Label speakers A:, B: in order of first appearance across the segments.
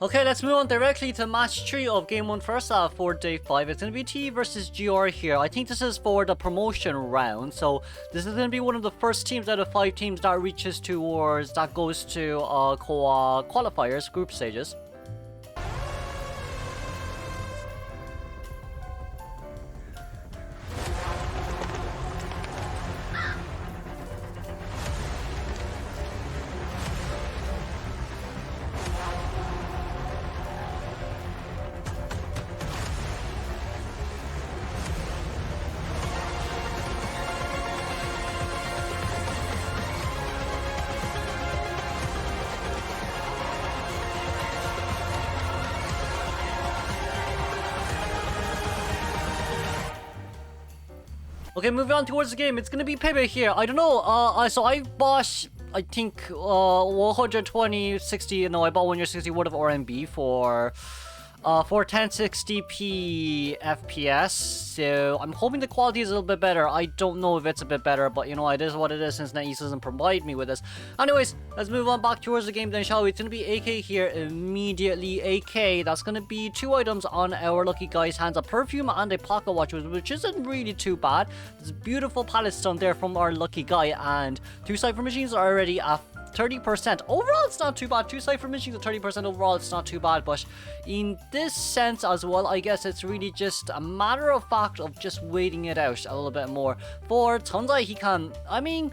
A: Okay, let's move on directly to match 3 of game 1 first half for day 5. It's going to be T versus GR here. I think this is for the promotion round, so this is going to be one of the first teams out of 5 teams that reaches towards, that goes to COA Qualifiers, group stages. Okay, moving on towards the game. It's gonna be Pepe here. I don't know. So I bought, I think, 120, 60. No, I bought 160 worth of RMB for 1060p FPS. So I'm hoping the quality is a little bit better. I don't know if it's a bit better, but you know, it is what it is since NetEase doesn't provide me with this. Anyways, let's move on back towards the game then, shall we? It's gonna be AK here immediately. AK, that's gonna be 2 items on our lucky guy's hands, a perfume and a pocket watch, which isn't really too bad. There's beautiful palette stone there from our lucky guy, and 2 cipher machines are already at 30%. Overall, it's not too bad. 2 cipher machines at 30%. Overall, it's not too bad. But in this sense as well, I guess it's really just a matter of fact of just waiting it out a little bit more. For Tunzai, he can. I mean,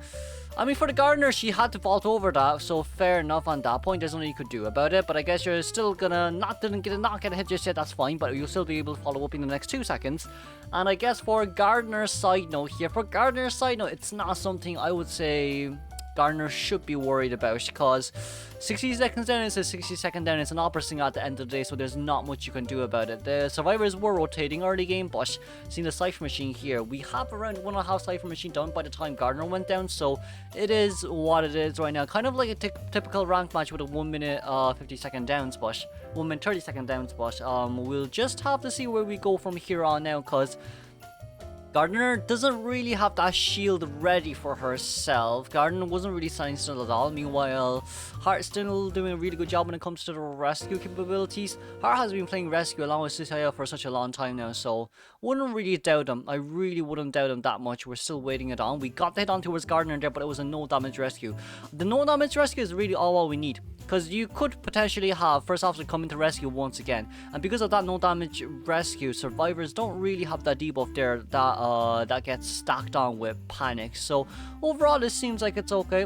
A: for the gardener, she had to vault over that, so fair enough on that point. There's nothing you could do about it. But I guess you're still gonna not get a hit just yet. That's fine, but you'll still be able to follow up in the next 2 seconds. And I guess for Gardener's side note here, it's not something I would say Gardener should be worried about, because 60 seconds down is a 60-second down. It's an opera at the end of the day, so there's not much you can do about it. The survivors were rotating early game, but seeing the cipher machine here, we have around 1.5 cipher machine done by the time Gardener went down, so it is what it is right now. Kind of like a typical rank match with a 1 minute 50-second downs, but 1 minute 30-second downs, but we'll just have to see where we go from here on now, because Gardener doesn't really have that shield ready for herself. Gardener wasn't really standing still at all. Meanwhile, Heart's still doing a really good job when it comes to the rescue capabilities. Heart has been playing rescue along with Sisaya for such a long time now, so wouldn't really doubt him. I really wouldn't doubt him that much. We're still waiting it on. We got the hit on towards Gardener there, but it was a no damage rescue. The no damage rescue is really all we need, because you could potentially have first officer come into rescue once again, and because of that no damage rescue, survivors don't really have that debuff there that gets stacked on with panic. So overall, it seems like it's okay.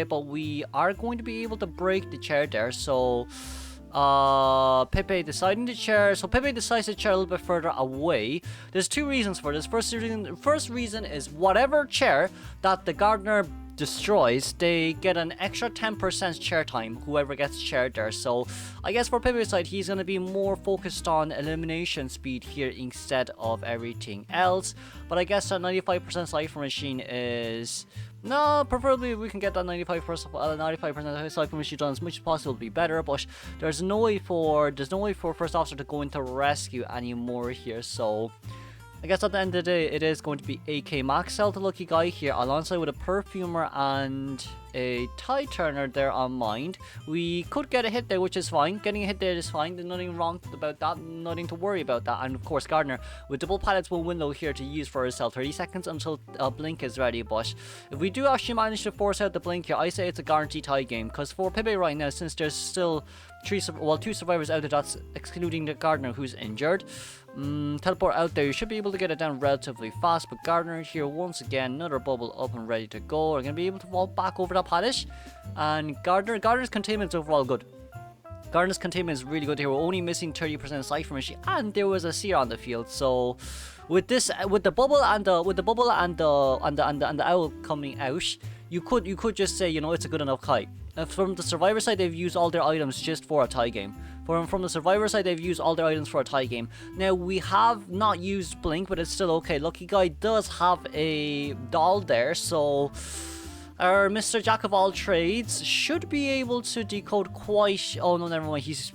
A: But we are going to be able to break the chair there. So Pepe deciding the chair. So Pepe decides the chair a little bit further away. There's 2 reasons for this. First reason is whatever chair that the Gardener destroys, they get an extra 10% chair time, whoever gets chaired there. So I guess for Pepe's side, he's going to be more focused on elimination speed here instead of everything else. But I guess a 95% cipher machine is... No, preferably we can get that 95% cipher machine done as much as possible would be better, but there's no way for first officer to go into rescue anymore here. So I guess at the end of the day, it is going to be AK Max Cell, the lucky guy here, alongside with a Perfumer and a Tide Turner there on mind. We could get a hit there, which is fine. Getting a hit there is fine. There's nothing wrong about that. Nothing to worry about that. And of course, Gardener with double pallets will window here to use for his cell. 30 seconds until Blink is ready. But if we do actually manage to force out the Blink here, I say it's a guaranteed tie game. Because for Pepe right now, since there's still 2 survivors out there, that's excluding the Gardener who's injured. Teleport out there, you should be able to get it down relatively fast, but Gardener here once again, another bubble up and ready to go. We're going to be able to vault back over that palace, and Gardener's containment is overall good. Gardener's containment is really good here. We're only missing 30% cipher machine, and there was a seer on the field. So with the bubble and the owl coming out, you could just say, you know, it's a good enough kite. From the survivor side, they've used all their items just for a tie game. From the survivor side, they've used all their items for a tie game. Now, we have not used Blink, but it's still okay. Lucky Guy does have a doll there, so our Mr. Jack of all trades should be able to decode quite. Oh no, never mind. He's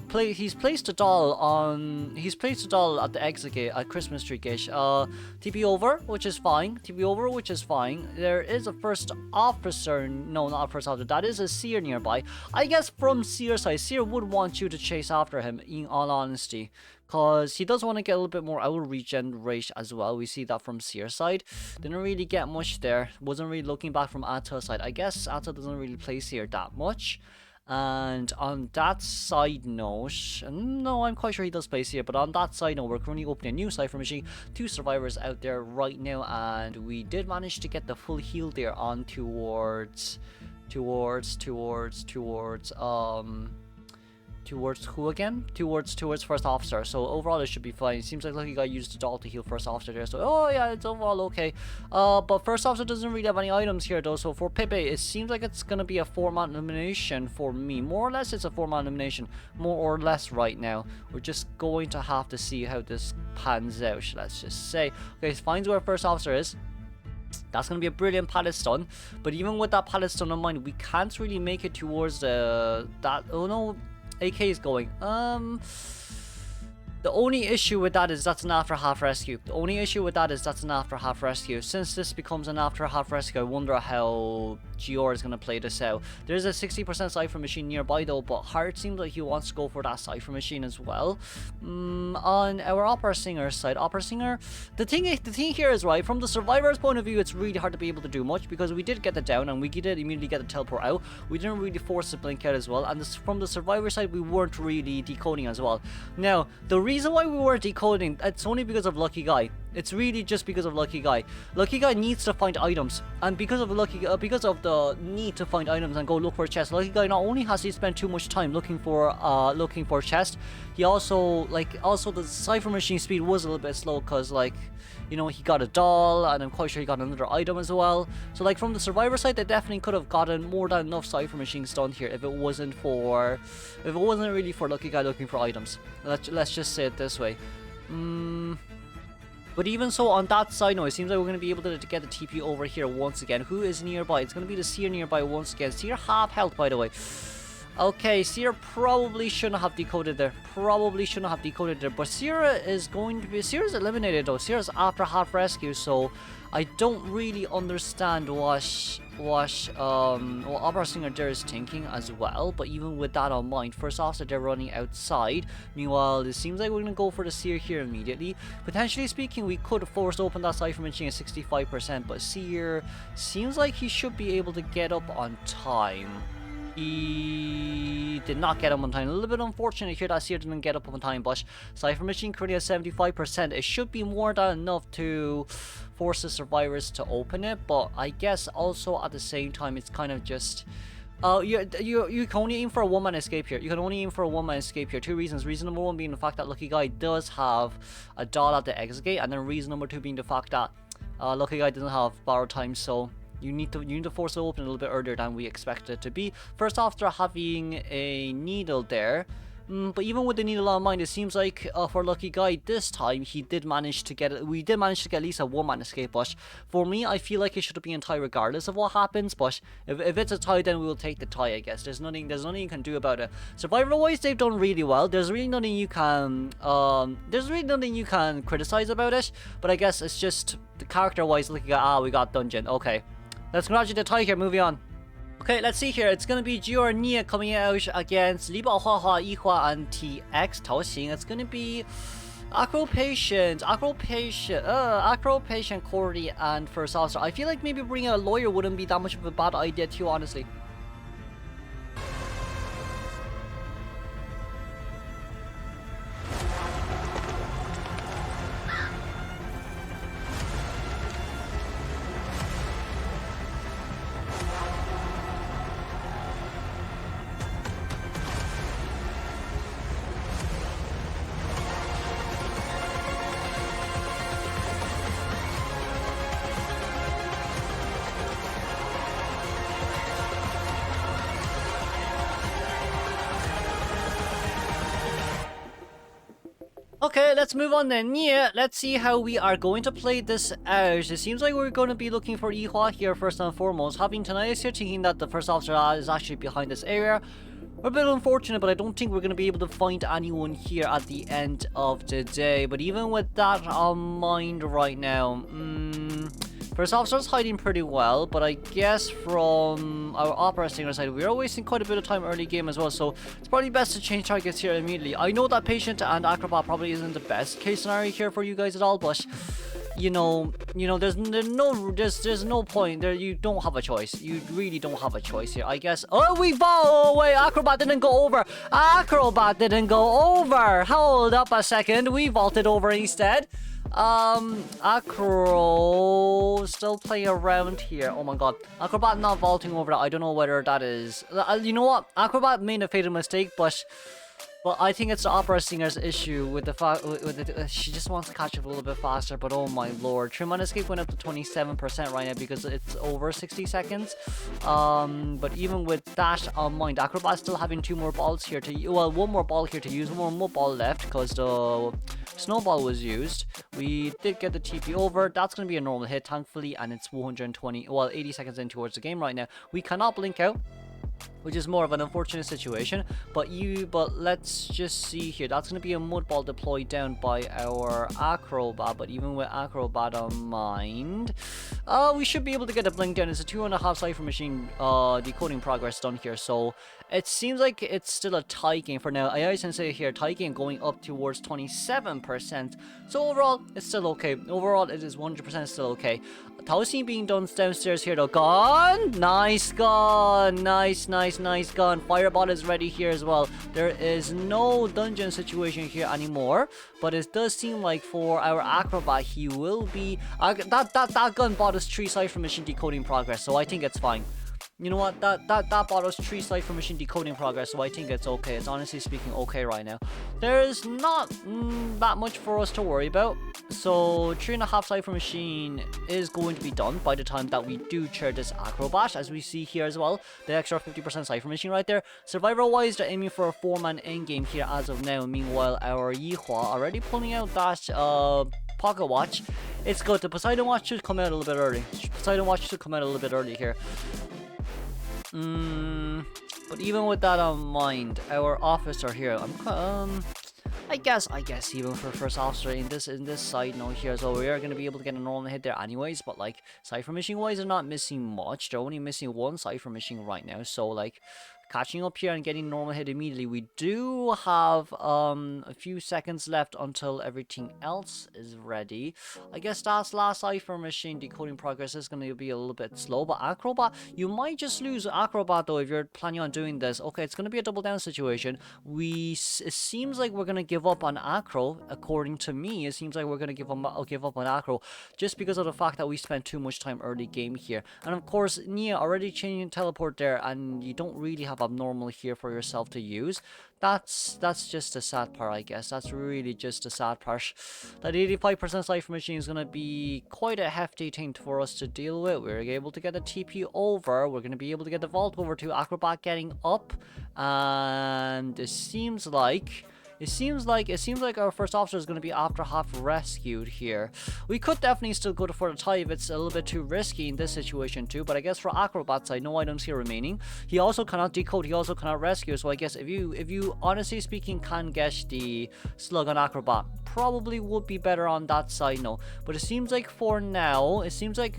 A: placed a doll on. He's placed a doll at the exit gate at Christmas tree gate. TP over, which is fine. TP over, which is fine. There is a first officer. No, not a first officer. That is a seer nearby. I guess from Seer's side, Seer would want you to chase after him. In all honesty. Because he does want to get a little bit more outreach and rage as well. We see that from Seer's side. Didn't really get much there. Wasn't really looking back from Atta's side. I guess Atta doesn't really play Seer that much. And on that side note, no, I'm quite sure he does play Seer. But on that side note, we're currently opening a new Cypher machine. 2 survivors out there right now. And we did manage to get the full heal there on towards who again? Towards first officer. So overall it should be fine. It seems like Lucky Guy used the doll to heal first officer there. So oh yeah, it's overall okay. But first officer doesn't really have any items here though. So for Pepe, it seems like it's gonna be a 4-man elimination for me. More or less, it's a 4-man elimination. More or less right now. We're just going to have to see how this pans out. Let's just say. Okay, finds where first officer is. That's going to be a brilliant pallet stun. But even with that pallet stun in mind, we can't really make it towards that. Oh no, AK is going. The only issue with that is that's an after half rescue. Since this becomes an after half rescue, I wonder how GR is going to play this out. There's a 60% Cypher machine nearby though, but Hart seems like he wants to go for that Cypher machine as well. On our Opera Singer side, the thing here is, right, from the survivor's point of view, it's really hard to be able to do much because we did get the down and we did immediately get the teleport out. We didn't really force the blink out as well, and from the survivor side, we weren't really decoding as well. Now, the reason why we weren't decoding, it's only because of Lucky Guy. It's really just because of Lucky Guy. Lucky Guy needs to find items, and because of the need to find items and go look for a chest, Lucky Guy not only has he spent too much time looking for a chest, he also the Cypher machine speed was a little bit slow because, like, you know, he got a doll and I'm quite sure he got another item as well. So like from the survivor side, they definitely could have gotten more than enough Cypher machines done here if it wasn't really for Lucky Guy looking for items. Let's just say it this way. But even so, on that side note, it seems like we're going to be able to get the TP over here once again. Who is nearby? It's going to be the Seer nearby once again. Seer half health, by the way. Okay, Seer probably shouldn't have decoded there. But Seer is eliminated though. Seer is after half rescue, so I don't really understand what Opera Singer there is thinking as well. But even with that on mind, first officer they're running outside. Meanwhile, it seems like we're going to go for the Seer here immediately. Potentially speaking, we could force open that Cypher machine at 65%, but Seer seems like he should be able to get up on time. He did not get up on time. A little bit unfortunate here that Seer didn't get up on time, but Cypher machine currently at 75%. It should be more than enough to force the survivors to open it, but I guess also at the same time it's kind of just you can only aim for a 1-man escape here. 2 reasons. Reason number 1 being the fact that Lucky Guy does have a doll at the exit gate, and then reason number 2 being the fact that Lucky Guy doesn't have borrowed time, so you need to force it open a little bit earlier than we expected it to be. First, after having a needle there, but even with the needle on mind, it seems like for Lucky Guy this time we did manage to get at least a 1-man escape. But for me, I feel like it should be in tie regardless of what happens. But if it's a tie, then we will take the tie. I guess there's nothing you can do about it. Survivor wise, they've done really well. There's really nothing you can criticize about it. But I guess it's just the character wise. Lucky Guy, we got dungeon. Okay. Let's congratulate the tie here, moving on. Okay, let's see here. It's going to be GR Nia coming out against Li Bao Hua Hua, Yi Hua, and TX Tao Xing. It's going to be Acro Patient, Cordy, and First Officer. I feel like maybe bringing a lawyer wouldn't be that much of a bad idea too, honestly. Okay, let's move on then. Yeah, let's see how we are going to play this out. It seems like we're going to be looking for Ihua here first and foremost. Having Tanais here, thinking that the first officer is actually behind this area. We're a bit unfortunate, but I don't think we're going to be able to find anyone here at the end of the day. But even with that on mind right now, first officer's hiding pretty well, but I guess from our opera singer side, we are wasting quite a bit of time early game as well, so it's probably best to change targets here immediately. I know that patient and acrobat probably isn't the best case scenario here for you guys at all, but you know, there's no point there. You don't have a choice. You really don't have a choice here, I guess. Oh, wait, acrobat didn't go over. Acrobat didn't go over. Hold up a second. We vaulted over instead. Acro still playing around here. Oh my god. Acrobat not vaulting over that. I don't know whether that is... you know what? Acrobat made a fatal mistake, but I think it's the opera singer's issue with the fact she just wants to catch up a little bit faster. But oh my lord, trim on escape went up to 27% right now because it's over 60 seconds. But even with that on mind, Acrobat's still having two more balls here to one more ball here to use, one more ball left because the snowball was used. We did get the TP over. That's going to be a normal hit, thankfully, and it's 80 seconds in towards the game right now. We cannot blink out, which is more of an unfortunate situation, but let's just see here. That's going to be a mud ball deployed down by our acrobat, but even with acrobat on mind, we should be able to get a blink down. It's a 2.5 cipher machine decoding progress done here, so it seems like it's still a tie game for now. AI Sensei here, tie game going up towards 27%, so overall it's still okay. Overall it is 100% still okay. Taosin being done downstairs here though. Gone! Nice gun! Nice gun. Fireball is ready here as well. There is no dungeon situation here anymore, but it does seem like for our acrobat he will be... that gun bought us 3 cipher machine decoding progress, so I think it's fine. You know what, that bought us 3 cipher machine decoding progress, so I think it's okay. It's honestly speaking okay right now. There's not that much for us to worry about, so 3.5 cipher machine is going to be done by the time that we do chair this acrobat, as we see here as well. The extra 50% cipher machine right there. Survivor wise, they're aiming for a 4-man endgame here as of now. Meanwhile, our Yihua already pulling out that pocket watch. It's good. The Poseidon watch should come out a little bit early. Here. But even with that on mind, our officer here, I guess even for first officer in this side note here, so we are going to be able to get a normal hit there anyways, but like cipher machine wise they're not missing much. They're only missing 1 cipher machine right now, so like catching up here and getting normal hit immediately. We do have a few seconds left until everything else is ready. I guess that's last cipher machine decoding progress is going to be a little bit slow, but acrobat, you might just lose acrobat though if you're planning on doing this. Okay, it's going to be a double down situation. It seems like we're going to give up on acro. According to me, it seems like we're going to give up on acro just because of the fact that we spent too much time early game here. And of course, Nia already changing teleport there, and you don't really have abnormal here for yourself to use. That's just the sad part, I guess. That's really just the sad part. That 85% cipher machine is going to be quite a hefty thing for us to deal with. We're able to get the TP over. We're going to be able to get the vault over to acrobat getting up, and it seems like our first officer is going to be after half rescued here. We could definitely still go for the tie if it's a little bit too risky in this situation too, but I guess for acrobats, I know items here remaining. He also cannot decode, he also cannot rescue, so I guess if you honestly speaking can guess the slug on acrobat, probably would be better on that side now. But it seems like for now, it seems like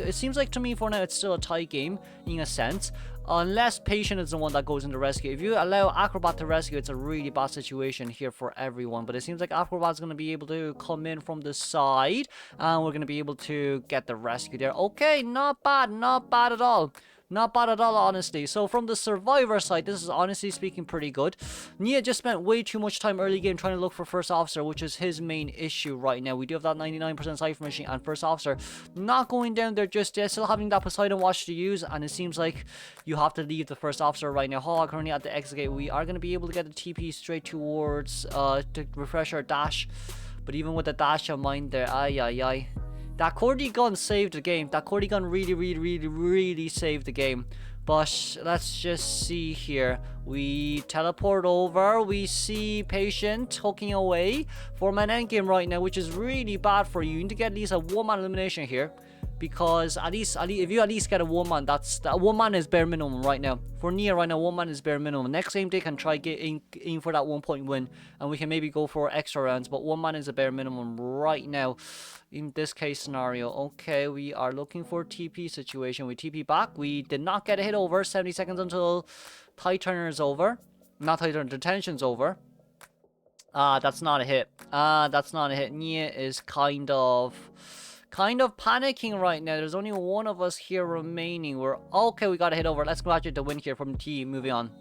A: to me for now it's still a tie game in a sense. Unless Patient is the one that goes into rescue. If you allow Acrobat to rescue, it's a really bad situation here for everyone. But it seems like Acrobat's going to be able to come in from the side, and we're going to be able to get the rescue there. Okay, not bad at all. Not bad at all, honestly. So from the survivor side, this is honestly speaking pretty good. Nia just spent way too much time early game trying to look for first officer, which is his main issue right now. We do have that 99% cipher machine, and first officer not going down there just yet. Still having that Poseidon watch to use, and it seems like you have to leave the first officer right now. Hog currently at the exit gate. We are going to be able to get the TP straight towards to refresh our dash. But even with the dash in mind there, ay. That Cordy gun saved the game. That Cordy gun really saved the game. But let's just see here. We teleport over. We see Patient hooking away for an endgame right now, which is really bad for you. You need to get at least a 1-man elimination here. Because at least if you at least get a 1-man, that 1-man is bare minimum right now. For Nia right now, 1-man is bare minimum. Next game they can try get in for that 1-point win, and we can maybe go for extra rounds. But 1-man is a bare minimum right now in this case scenario. Okay, we are looking for TP situation. We TP back. We did not get a hit over. 70 seconds until Tide Turner is over. Not Tide Turner, detention's over. That's not a hit. That's not a hit. Nia is kind of panicking right now. There's only one of us here remaining. We're okay. We got a hit over. Let's congratulate the win here from the team. Moving on.